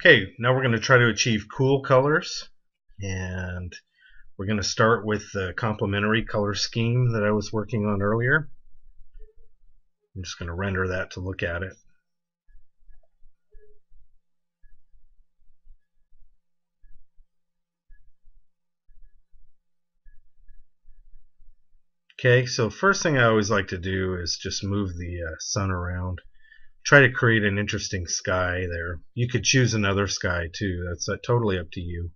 Okay, now we're going to try to achieve cool colors, and we're going to start with the complementary color scheme that I was working on earlier. I'm just going to render that to look at it. Okay, so first thing I always like to do is just move the sun around. Try to create an interesting sky there. You could choose another sky too. That's totally up to you.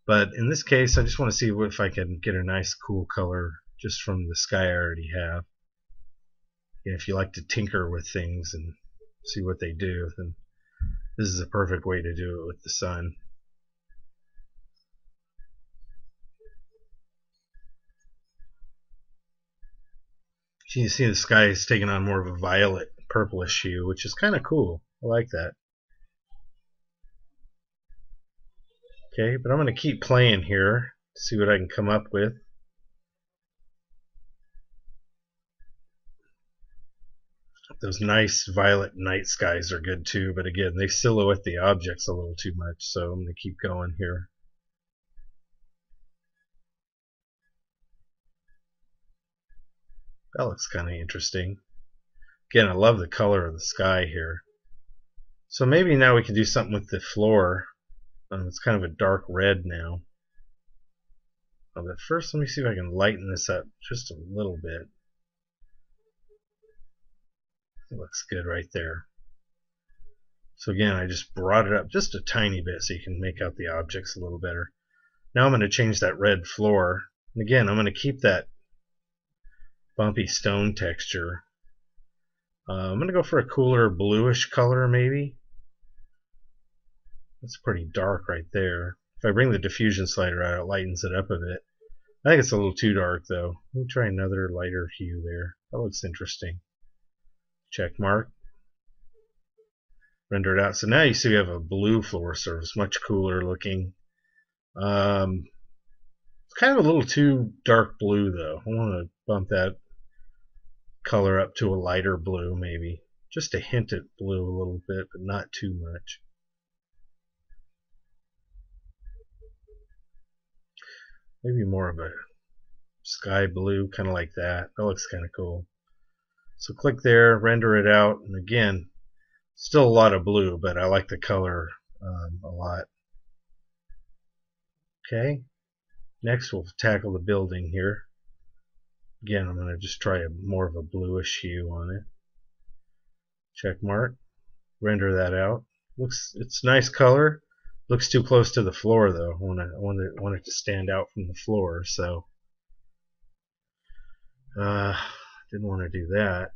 But in this case, I just want to see if I can get a nice cool color just from the sky I already have. And if you like to tinker with things and see what they do, then this is a perfect way to do it with the sun. You can see the sky is taking on more of a violet purplish hue, which is kind of cool. I like that. Okay, but I'm going to keep playing here to see what I can come up with. Those nice violet night skies are good too, but again, they silhouette the objects a little too much, so I'm going to keep going here. That looks kind of interesting. Again, I love the color of the sky here. So maybe now we can do something with the floor. It's kind of a dark red now. But first, let me see if I can lighten this up just a little bit. It looks good right there. So again, I just brought it up just a tiny bit so you can make out the objects a little better. Now I'm going to change that red floor. And again, I'm going to keep that bumpy stone texture. I'm going to go for a cooler bluish color maybe. That's pretty dark right there. If I bring the diffusion slider out, it lightens it up a bit. I think it's a little too dark though. Let me try another lighter hue there. That looks interesting. Check mark. Render it out. So now you see we have a blue floor surface, much cooler looking. It's kind of a little too dark blue though. I want to bump that color up to a lighter blue maybe. Just a hint at blue a little bit, but not too much. Maybe more of a sky blue, kind of like that. That looks kind of cool. So click there, render it out, and again, still a lot of blue, but I like the color a lot. Okay, next we'll tackle the building here. Again, I'm going to just try more of a bluish hue on it. Check mark, render that out. It's nice color. Looks too close to the floor though. I want it to stand out from the floor, so didn't want to do that.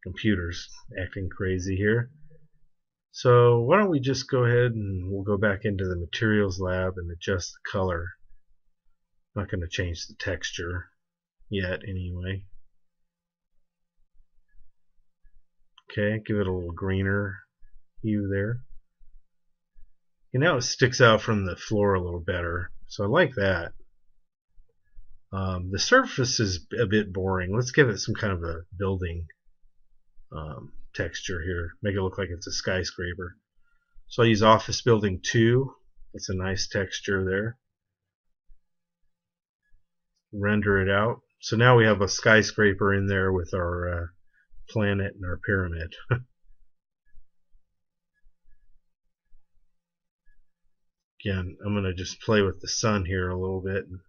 Computer's acting crazy here. So why don't we just go ahead and we'll go back into the materials lab and adjust the color. I'm not going to change the texture yet anyway. Okay, give it a little greener hue there. And now it sticks out from the floor a little better, so I like that. The surface is a bit boring. Let's give it some kind of a building texture here. Make it look like it's a skyscraper. So I use Office Building 2. It's a nice texture there. Render it out. So now we have a skyscraper in there with our planet and our pyramid. Again, I'm going to just play with the sun here a little bit and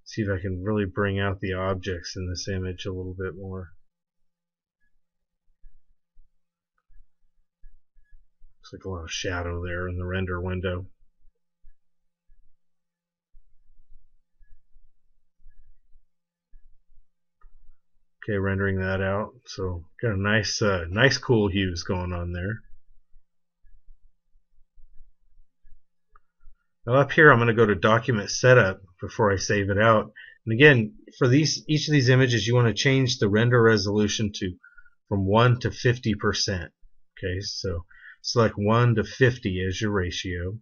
see if I can really bring out the objects in this image a little bit more. Looks like a lot of shadow there in the render window. Okay, rendering that out. So got a nice cool hues going on there. Now up here I'm going to go to document setup before I save it out. And again, for each of these images you want to change the render resolution from 1 to 50%. Okay, so select 1 to 50 as your ratio.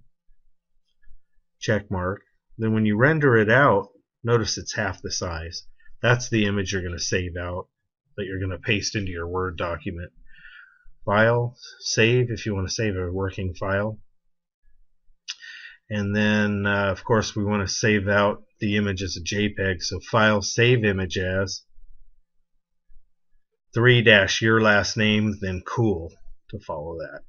Check mark. Then when you render it out, notice it's half the size. That's the image you're going to save out, that you're going to paste into your Word document. File, save if you want to save a working file. And then, of course, we want to save out the image as a JPEG. So File, Save Image As, 3- your last name, then cool to follow that.